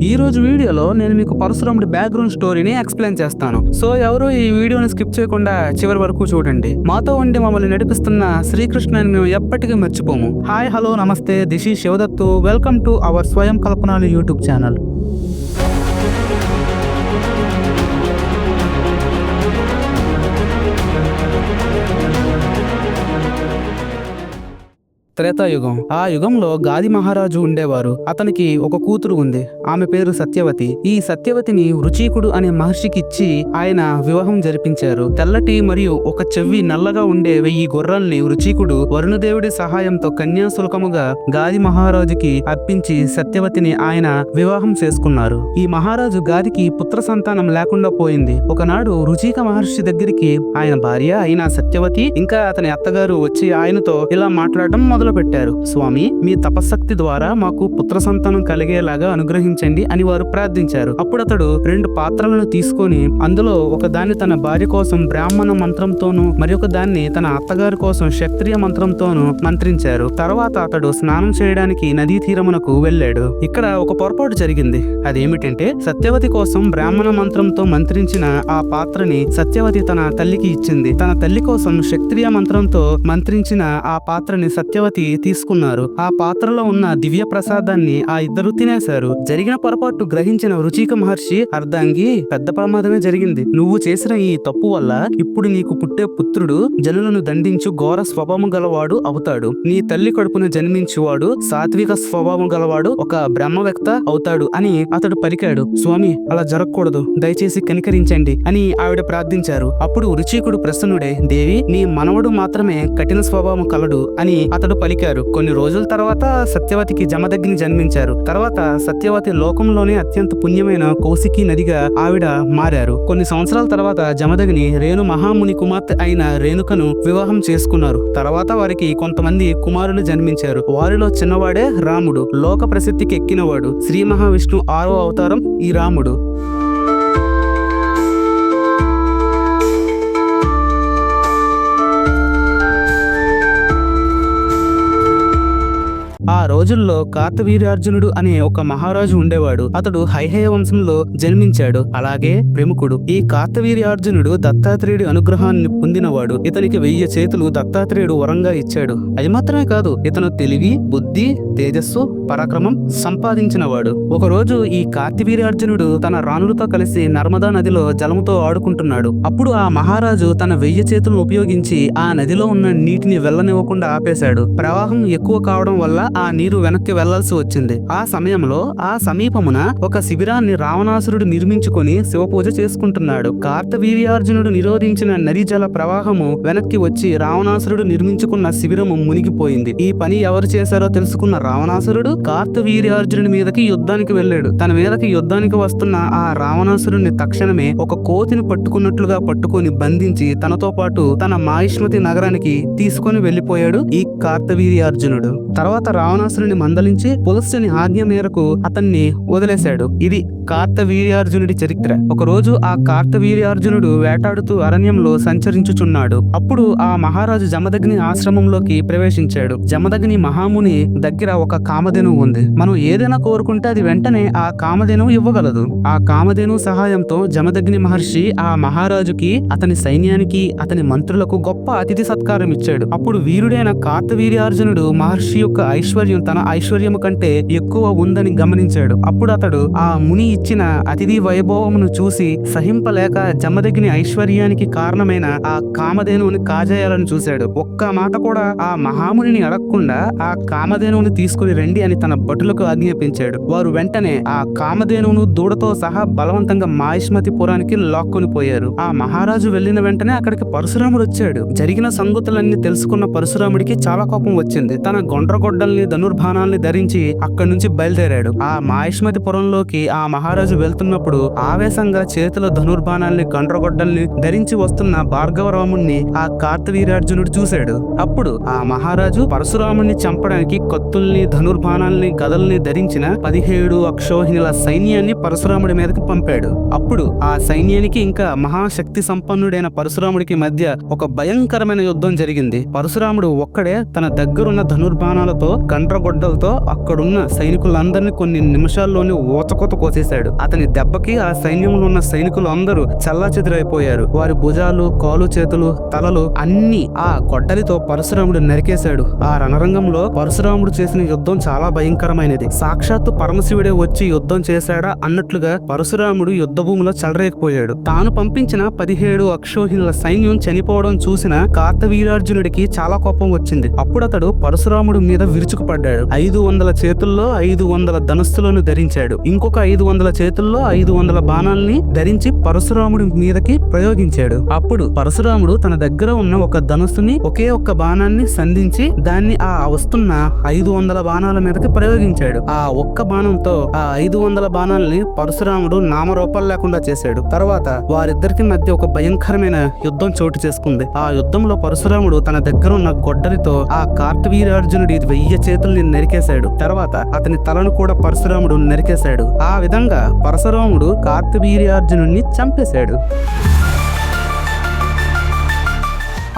ఈ రోజు వీడియోలో నేను మీకు పరశురాముడి బ్యాక్గ్రౌండ్ స్టోరీని ఎక్స్ప్లెయిన్ చేస్తాను. సో ఎవరు ఈ వీడియోని స్కిప్ చేయకుండా చివరి వరకు చూడండి. మాతో ఉండి మమ్మల్ని నడిపిస్తున్న శ్రీకృష్ణని మేము ఎప్పటికీ మర్చిపోము. హాయ్ హలో నమస్తే, this is Shivadattu. Welcome to our Swayam Kalpanalu YouTube channel. Treta Yuga. ఆ యుగంలో గాది మహారాజు ఉండేవారు. అతనికి ఒక కూతురు ఉంది. ఆమె పేరు సత్యవతి. ఈ సత్యవతిని రుచీకుడు అనే మహర్షికి ఇచ్చి ఆయన వివాహం జరిపించారు. తెల్లటి మరియు ఒక చెవి నల్లగా ఉండే 1000 గుర్రాల్ని రుచీకుడు వరుణదేవుడి సహాయంతో కన్యాశుల్కముగా గాది మహారాజుకి అర్పించి సత్యవతిని ఆయన వివాహం చేసుకున్నారు. ఈ మహారాజు గాదికి పుత్ర సంతానం లేకుండా పోయింది. ఒకనాడు రుచీక మహర్షి దగ్గరికి ఆయన భార్య అయిన సత్యవతి ఇంకా అతని అత్తగారు వచ్చి ఆయనతో ఇలా మాట్లాడడం మొదలు పెట్టారు. స్వామి, మీ తపశక్తి ద్వారా మాకు పుత్ర సంతానం కలిగేలాగా అనుగ్రహించండి అని వారు ప్రార్థించారు. అప్పుడు అతడు 2 పాత్రలను తీసుకొని అందులో ఒక దాన్ని తన భార్య కోసం బ్రాహ్మణ మంత్రంతోనూ మరొక దాన్ని తన అత్తగారి కోసం క్షత్రియ మంత్రంతోనూ మంత్రించారు. తర్వాత అతడు స్నానం చేయడానికి నదీ తీరమునకు వెళ్ళాడు. ఇక్కడ ఒక పొరపాటు జరిగింది. అదేమిటంటే సత్యవతి కోసం బ్రాహ్మణ మంత్రంతో మంత్రించిన ఆ పాత్రని సత్యవతి తన తల్లికి ఇచ్చింది. తన తల్లి కోసం క్షత్రియ మంత్రంతో మంత్రించిన ఆ పాత్రని సత్యవతి తీసుకున్నారు. ఆ పాత్రలో ఉన్న దివ్య ప్రసాదాన్ని ఆ ఇద్దరు తినేశారు. జరిగిన పొరపాటు గ్రహించిన రుచిక మహర్షి, అర్ధాంగి, పెద్ద ప్రమాదమే జరిగింది. నువ్వు చేసిన ఈ తప్పు వల్ల ఇప్పుడు నీకు పుట్టే పుత్రుడు జనులను దండించు ఘోర స్వభావం గలవాడు అవుతాడు. నీ తల్లి కడుపున జన్మించువాడు సాత్విక స్వభావం గలవాడు ఒక బ్రహ్మవ్యక్త అవుతాడు అని అతడు పలికాడు. స్వామి, అలా జరగకూడదు, దయచేసి కనికరించండి అని ఆవిడ ప్రార్థించారు. అప్పుడు రుచికుడు ప్రసన్నుడే, దేవి, నీ మనవడు మాత్రమే కఠిన స్వభావం కలడు అని అతడు పలికారు. కొన్ని రోజుల తర్వాత సత్యవతికి జమదగ్ని జన్మించారు. తర్వాత సత్యవతి లోకంలోనే అత్యంత పుణ్యమైన కౌశికి నదిగా ఆవిడ మారారు. కొన్ని సంవత్సరాల తర్వాత జమదగ్ని రేణు మహాముని కుమార్తె అయిన రేణుకను వివాహం చేసుకున్నారు. తర్వాత వారికి కొంతమంది కుమారులు జన్మించారు. వారిలో చిన్నవాడే రాముడు. లోక ప్రసిద్ధికి ఎక్కినవాడు. శ్రీ మహావిష్ణు 6వ అవతారం ఈ రాముడు. ఆ రోజుల్లో కార్తవీర్యార్జునుడు అనే ఒక మహారాజు ఉండేవాడు. అతడు హైహయ వంశంలో జన్మించాడు. అలాగే ప్రముఖుడు. ఈ కార్తవీర్యార్జునుడు దత్తాత్రేయుడి అనుగ్రహాన్ని పొందినవాడు. ఇతనికి 1000 చేతులు దత్తాత్రేయుడు వరంగా ఇచ్చాడు. అది మాత్రమే కాదు, ఇతను తెలివి, బుద్ధి, తేజస్సు, పరాక్రమం సంపాదించినవాడు. ఒకరోజు ఈ కార్తవీర్యార్జునుడు తన రాణులతో కలిసి నర్మదా నదిలో జలముతో ఆడుకుంటున్నాడు. అప్పుడు ఆ మహారాజు తన 1000 చేతులను ఉపయోగించి ఆ నదిలో ఉన్న నీటిని వెళ్ళనివ్వకుండా ఆపేశాడు. ప్రవాహం ఎక్కువ కావడం వల్ల ఆ నీరు వెనక్కి వెళ్లాల్సి వచ్చింది. ఆ సమయంలో ఆ సమీపమున ఒక శిబిరాన్ని రావణాసురుడు నిర్మించుకొని శివపూజ చేసుకుంటున్నాడు. కార్తవీర్యార్జునుడు నిరోధించిన నది జల ప్రవాహము వెనక్కి వచ్చి రావణాసురుడు నిర్మించుకున్న శిబిరము మునిగిపోయింది. ఈ పని ఎవరు చేశారో తెలుసుకున్న రావణాసురుడు కార్తవీర్యార్జునుడి మీదకి యుద్ధానికి వెళ్ళాడు. తన మీదకి యుద్ధానికి వస్తున్న ఆ రావణాసురుడిని తక్షణమే ఒక కోతిని పట్టుకున్నట్లుగా పట్టుకొని బంధించి తనతో పాటు తన మాహిష్మతి నగరానికి తీసుకొని వెళ్లిపోయాడు ఈ కార్తవీర్యార్జునుడు. తర్వాత రావణాసురుని మందలించి పులస్త్యుని ఆజ్ఞ మేరకు అతన్ని వదిలేశాడు. ఇది కార్తవీర్యార్జునుడి చరిత్ర. ఒకరోజు ఆ కార్తవీర్యార్జునుడు వేటాడుతూ అరణ్యంలో సంచరించుచున్నాడు. అప్పుడు ఆ మహారాజు జమదగ్ని ఆశ్రమంలోకి ప్రవేశించాడు. జమదగ్ని మహాముని దగ్గర ఒక కామధేను ఉంది. మనం ఏదైనా కోరుకుంటే అది వెంటనే ఆ కామధేను ఇవ్వగలదు. ఆ కామధేను సహాయంతో జమదగ్ని మహర్షి ఆ మహారాజుకి, అతని సైన్యానికి, అతని మంత్రులకు గొప్ప అతిథి సత్కారం ఇచ్చాడు. అప్పుడు వీరుడైన కార్తవీర్యార్జునుడు మహర్షి యొక్క ఐశ్వర్యం తన ఐశ్వర్యము కంటే ఎక్కువ ఉందని గమనించాడు. అప్పుడు అతడు ఆ ముని ఇచ్చిన అతిథి వైభవమును చూసి సహింపలేక జమదగ్ని ఐశ్వర్యానికి కారణమైన ఆ కామధేనువుని కాజేయాలని చూశాడు. ఒక్క మాట కూడా ఆ మహామునిని అడగకుండా ఆ కామధేనువుని తీసుకుని రండి అని తన భటులకు ఆజ్ఞాపించాడు. వారు వెంటనే ఆ కామధేనువును దూడతో సహా బలవంతంగా మాహిష్మతిపురానికి లాక్కొని పోయారు. ఆ మహారాజు వెళ్లిన వెంటనే అక్కడికి పరశురాముడు వచ్చాడు. జరిగిన సంగతులన్నీ తెలుసుకున్న పరశురాముడికి చాలా కోపం వచ్చింది. తన గొడ్డల్ని ధనుర్బాణాల్ని ధరించి అక్కడి నుంచి బయలుదేరాడు. ఆ మాహిష్మతిపురంలోకి ఆ మహారాజు వెళ్తున్నప్పుడు ఆవేశంగా చేతిలో ధనుర్బాణాల్ని గండ్రగొడ్డల్ని ధరించి వస్తున్న భార్గవరాముణ్ణి ఆ కార్తవీర్యార్జునుడు చూశాడు. అప్పుడు ఆ మహారాజు పరశురాముణ్ణి చంపడానికి కత్తుల్ని ధనుర్బాణాల్ని గదల్ని ధరించిన 17 అక్షోహిణుల సైన్యాన్ని పరశురాముడి మీదకి పంపాడు. అప్పుడు ఆ సైన్యానికి ఇంకా మహాశక్తి సంపన్నుడైన పరశురాముడికి మధ్య ఒక భయంకరమైన యుద్ధం జరిగింది. పరశురాముడు ఒక్కడే తన దగ్గరున్న ధనుర్బాణాలతో గండ్రగొడ్డలతో అక్కడున్న సైనికులందరినీ కొన్ని నిమిషాల్లోనే ఊచకోత కోసేశాడు. అతని దెబ్బకి ఆ సైన్యంలో ఉన్న సైనికులు అందరూ చెల్లాచెదురైపోయారు. వారి భుజాలు, కాలు, చేతులు, తలలు అన్ని ఆ గొడ్డలితో పరశురాముడు నరికేశాడు. ఆ రణరంగంలో పరశురాముడు చేసిన యుద్ధం చాలా భయంకరమైనది. సాక్షాత్తు పరమశివుడే వచ్చి యుద్ధం చేశాడా అన్నట్లుగా పరశురాముడు యుద్ధ భూమిలో చెలరేగిపోయాడు. తాను పంపించిన 17 అక్షోహిణుల సైన్యం చనిపోవడం చూసిన కార్తవీర్యార్జునుడికి చాలా కోపం వచ్చింది. అప్పుడు అతడు పరశురాముడి మీద విరుచుకుపడ్డాడు. 500 చేతుల్లో 500 ధనస్సులను ధరించాడు. ఇంకొక 500 చేతుల్లో 500 బాణాల్ని ధరించి పరశురాముడి మీదకి ప్రయోగించాడు. అప్పుడు పరశురాముడు తన దగ్గర ఉన్న ఒక ధనుస్సుని ఒకే ఒక్క బాణాన్ని సంధించి దాన్ని ఆ వస్తున్న 500 బాణాల మీదకి ప్రయోగించాడు. ఆ ఒక్క బాణంతో ఆ 500 బాణాలని పరశురాముడు నామరూపాలు లేకుండా చేశాడు. తర్వాత వారిద్దరికి మధ్య ఒక భయంకరమైన యుద్ధం చోటు చేసుకుంది. ఆ యుద్ధంలో పరశురాముడు తన దగ్గర ఉన్న గొడ్డలితో ఆ కార్తవీర్యార్జునుడి 1000 చేతుల్ని నరికేశాడు. తర్వాత అతని తలను కూడా పరశురాముడు నరికేశాడు. ఆ విధంగా పరశురాముడు కార్తవీర్యార్జునుడిని చంపేశాడు.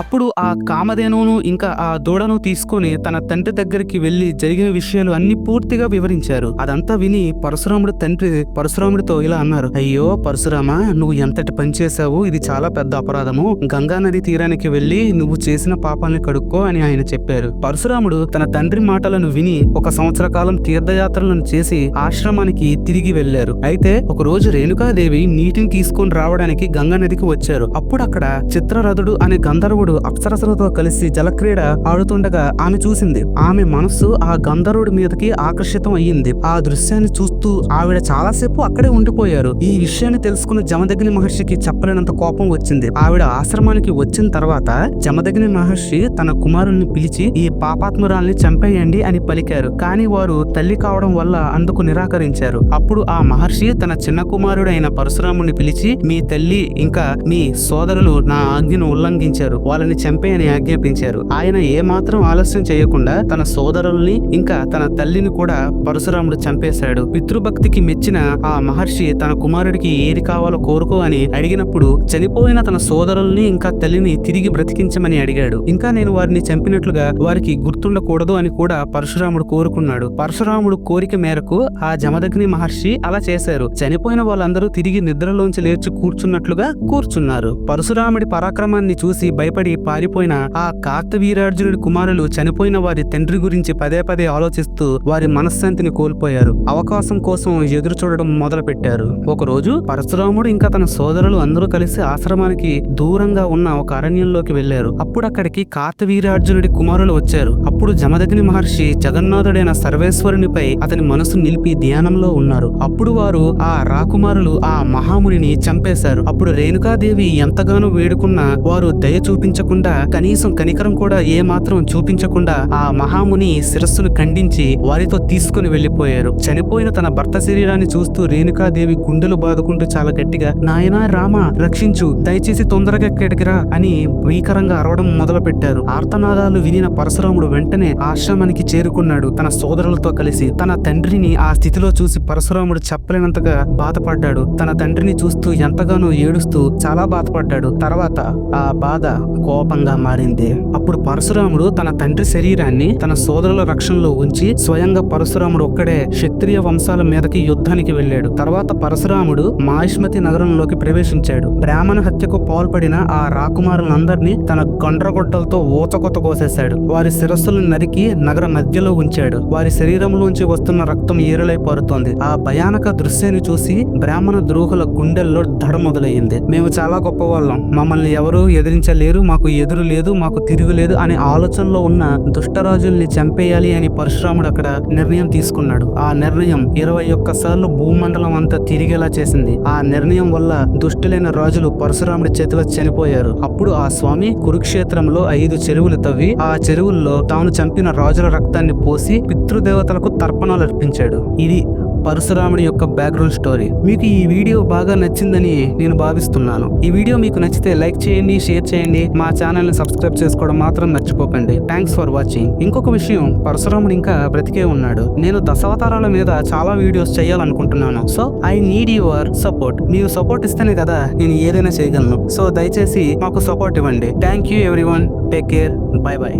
అప్పుడు ఆ కామధేనువును ఇంకా ఆ దూడను తీసుకొని తన తండ్రి దగ్గరికి వెళ్లి జరిగిన విషయాలు అన్ని పూర్తిగా వివరించారు. అదంతా విని పరశురాముడు తండ్రి పరశురాముడితో ఇలా అన్నారు: అయ్యో పరశురామా, నువ్వు ఎంతటి పని చేశావు, ఇది చాలా పెద్ద అపరాధము. గంగా నది తీరానికి వెళ్లి నువ్వు చేసిన పాపాలని కడుక్కో అని ఆయన చెప్పారు. పరశురాముడు తన తండ్రి మాటలను విని 1 సంవత్సర కాలం తీర్థయాత్రలను చేసి ఆశ్రమానికి తిరిగి వెళ్లారు. అయితే ఒక రోజు రేణుకాదేవి నీటిని తీసుకొని రావడానికి గంగా నదికి వచ్చారు. అప్పుడు అక్కడ చిత్రరథుడు అనే గంధర్వుడు అప్సరసలతో కలిసి జలక్రీడ ఆడుతుండగా ఆమె చూసింది. ఆమె మనస్సు ఆ గంధర్వుడి మీదకి ఆకర్షితం అయ్యింది. ఆ దృశ్యాన్ని చూస్తూ ఆవిడ చాలాసేపు అక్కడే ఉండిపోయారు. ఈ విషయాన్ని తెలుసుకున్న జమదగ్ని మహర్షికి చెప్పలేనంత కోపం వచ్చింది. ఆవిడ ఆశ్రమానికి వచ్చిన తర్వాత జమదగ్ని మహర్షి తన కుమారుల్ని పిలిచి ఈ పాపాత్మురాల్ని చంపేయండి అని పలికారు. కానీ వారు తల్లి కావడం వల్ల అందుకు నిరాకరించారు. అప్పుడు ఆ మహర్షి తన చిన్న కుమారుడైన పరశురాముని పిలిచి, మీ తల్లి ఇంకా మీ సోదరులు నా ఆజ్ఞను ఉల్లంఘించారు, వాళ్ళని చంపేయని ఆజ్ఞాపించారు. ఆయన ఏమాత్రం ఆలస్యం చేయకుండా తన సోదరుల్ని ఇంకా తన తల్లిని కూడా పరశురాముడు చంపేశాడు. పితృభక్తికి మెచ్చిన ఆ మహర్షి తన కుమారుడికి ఏది కావాలో కోరుకో అని అడిగినప్పుడు చనిపోయిన తన సోదరుల్ని ఇంకా తల్లిని తిరిగి బ్రతికించమని అడిగాడు. ఇంకా నేను వారిని చంపినట్లుగా వారికి గుర్తుండకూడదు అని కూడా పరశురాముడు కోరుకున్నాడు. పరశురాముడు కోరిక మేరకు ఆ జమదగ్ని మహర్షి అలా చేశారు. చనిపోయిన వాళ్ళందరూ తిరిగి నిద్రలోంచి లేచి కూర్చున్నట్లుగా కూర్చున్నారు. పరశురాముడి పరాక్రమాన్ని చూసి భయపడి పారిపోయిన ఆ కార్తవీర్యార్జునుడి కుమారులు చనిపోయిన వారి తండ్రి గురించి పదే పదే ఆలోచిస్తూ వారి మనశ్శాంతిని కోల్పోయారు. అవకాశం కోసం ఎదురు చూడడం మొదలు పెట్టారు. ఒకరోజు పరశురాముడు ఇంకా తన సోదరులు అందరూ కలిసి ఆశ్రమానికి దూరంగా ఉన్న ఒక అరణ్యంలోకి వెళ్లారు. అప్పుడు అక్కడికి కార్తవీర్యార్జునుడి కుమారులు వచ్చారు. అప్పుడు జమదగ్ని మహర్షి జగన్నాథుడైన సర్వేశ్వరునిపై అతని మనసు నిలిపి ధ్యానంలో ఉన్నారు. అప్పుడు వారు ఆ రాకుమారులు ఆ మహామునిని చంపేశారు. అప్పుడు రేణుకాదేవి ఎంతగానో వేడుకున్నా వారు దయ చూపించకుండా, కనీసం కనికరం కూడా ఏ మాత్రం చూపించకుండా ఆ మహాముని శిరస్సును ఖండించి వారితో తీసుకుని వెళ్లిపోయారు. చనిపోయిన తన భర్త శరీరాన్ని చూస్తూ రేణుకాదేవి గుండెలు బాదుకుంటూ చాలా గట్టిగా, నాయనా రామ, రక్షించు, దయచేసి తొందరగా ఇక్కడికి రా అని భీకరంగా అరవడం మొదలు పెట్టారు. ఆర్తనాదాలు వినిన పరశురాముడు వెంటనే ఆశ్రమానికి చేరుకున్నాడు. తన సోదరులతో కలిసి తన తండ్రిని ఆ స్థితిలో చూసి పరశురాముడు చెప్పలేనంతగా బాధపడ్డాడు. తన తండ్రిని చూస్తూ ఎంతగానో ఏడుస్తూ చాలా బాధపడ్డాడు. తర్వాత ఆ బాధ కోపంగా మారింది. అప్పుడు పరశురాముడు తన తండ్రి శరీరాన్ని తన సోదరుల రక్షణలో ఉంచి స్వయంగా పరశురాముడు ఒక్కడే క్షత్రియ వంశాల మీదకి యుద్ధానికి వెళ్ళాడు. తర్వాత పరశురాముడు మాహిష్మతి నగరంలోకి ప్రవేశించాడు. బ్రాహ్మణ హత్యకు పాల్పడిన ఆ రాకుమారులందరినీ తన గొండ్రగొడ్డలతో ఊచకొత్త కోసేశాడు. వారి శిరస్సులను నరికి నగర మధ్యలో ఉంచాడు. వారి శరీరంలోంచి వస్తున్న రక్తం ఏరులై పారుతోంది. ఆ భయానక దృశ్యాన్ని చూసి బ్రాహ్మణ ద్రోహుల గుండెల్లో దడ మొదలయ్యింది. మేము చాలా గొప్పవాళ్ళం, మమ్మల్ని ఎవరూ ఎదిరించలేరు, మాకు ఎదురు లేదు, మాకు తిరుగులేదు అనే ఆలోచనలో ఉన్న దుష్టరాజుల్ని చంపేయాలి అని పరశురాముడు అక్కడ నిర్ణయం తీసుకున్నాడు. ఆ నిర్ణయం 21 సార్లు భూమండలం అంతా తిరిగేలా చేసింది. ఆ నిర్ణయం వల్ల దుష్టులైన రాజులు పరశురాముడి చేతిలో చనిపోయారు. అప్పుడు ఆ స్వామి కురుక్షేత్రంలో 5 చెరువులు తవ్వి ఆ చెరువుల్లో తాను చంపిన రాజుల రక్తాన్ని పోసి పితృదేవతలకు తర్పణాలు అర్పించాడు. ఇది పరశురాముడి యొక్క బ్యాక్గ్రౌండ్ స్టోరీ. మీకు ఈ వీడియో బాగా నచ్చిందని నేను భావిస్తున్నాను. ఈ వీడియో మీకు నచ్చితే లైక్ చేయండి, షేర్ చేయండి, మా ఛానల్ ని సబ్స్క్రైబ్ చేసుకోవడం మాత్రం మర్చిపోకండి. Thanks for watching. ఇంకొక విషయం, పరశురాముడు ఇంకా బ్రతికే ఉన్నాడు. నేను దశావతారాల మీద చాలా వీడియోస్ చేయాలనుకుంటున్నాను. So I need your support. మీరు సపోర్ట్ ఇస్తేనే కదా నేను ఏదైనా చేయగలను. సో దయచేసి మాకు సపోర్ట్ ఇవ్వండి. Thank you everyone. Take care. By by.